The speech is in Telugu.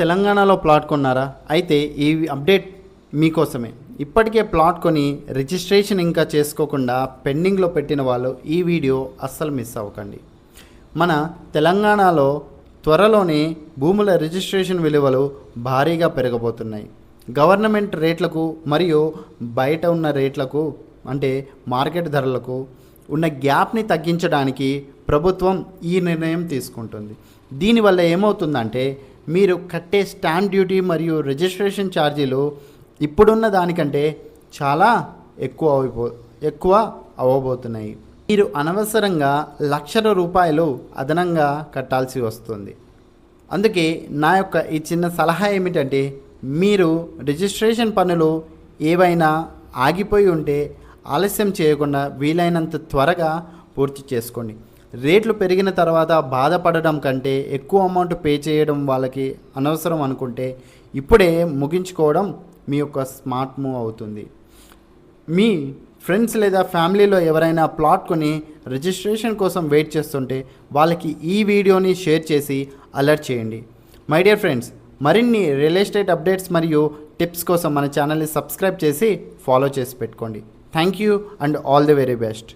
తెలంగాణలో ప్లాట్ కొన్నారా? అయితే ఈ అప్డేట్ మీకోసమే. ఇప్పటికే ప్లాట్ కొని రిజిస్ట్రేషన్ ఇంకా చేసుకోకుండా పెండింగ్లో పెట్టిన వాళ్ళు ఈ వీడియో అస్సలు మిస్ అవ్వకండి. మన తెలంగాణలో త్వరలోనే భూముల రిజిస్ట్రేషన్ విలువలు భారీగా పెరగబోతున్నాయి. గవర్నమెంట్ రేట్లకు మరియు బయట ఉన్న రేట్లకు అంటే మార్కెట్ ధరలకు ఉన్న గ్యాప్ని తగ్గించడానికి ప్రభుత్వం ఈ నిర్ణయం తీసుకుంటుంది. దీనివల్ల ఏమవుతుందంటే మీరు కట్టే స్టాంప్ డ్యూటీ మరియు రిజిస్ట్రేషన్ ఛార్జీలు ఇప్పుడున్న దానికంటే చాలా ఎక్కువ అవ్వబోతున్నాయి. మీరు అనవసరంగా లక్షల రూపాయలు అదనంగా కట్టాల్సి వస్తుంది. అందుకే నా యొక్క ఈ చిన్న సలహా ఏమిటంటే మీరు రిజిస్ట్రేషన్ పనులు ఏవైనా ఆగిపోయి ఉంటే ఆలస్యం చేయకుండా వీలైనంత త్వరగా పూర్తి చేసుకోండి. రేట్లు పెరిగిన తర్వాత బాధపడడం కంటే ఎక్కువ అమౌంట్ పే చేయడం వాళ్ళకి అనవసరం అనుకుంటే ఇప్పుడే ముగించుకోవడం మీ యొక్క స్మార్ట్ మూవ్ అవుతుంది. మీ ఫ్రెండ్స్ లేదా ఫ్యామిలీలో ఎవరైనా ప్లాట్ కొని రిజిస్ట్రేషన్ కోసం వెయిట్ చేస్తుంటే వాళ్ళకి ఈ వీడియోని షేర్ చేసి అలర్ట్ చేయండి. మై డియర్ ఫ్రెండ్స్, మరిన్ని రియల్ ఎస్టేట్ అప్డేట్స్ మరియు టిప్స్ కోసం మన ఛానల్ని సబ్స్క్రైబ్ చేసి ఫాలో చేసి పెట్టుకోండి. Thank you and all the very best.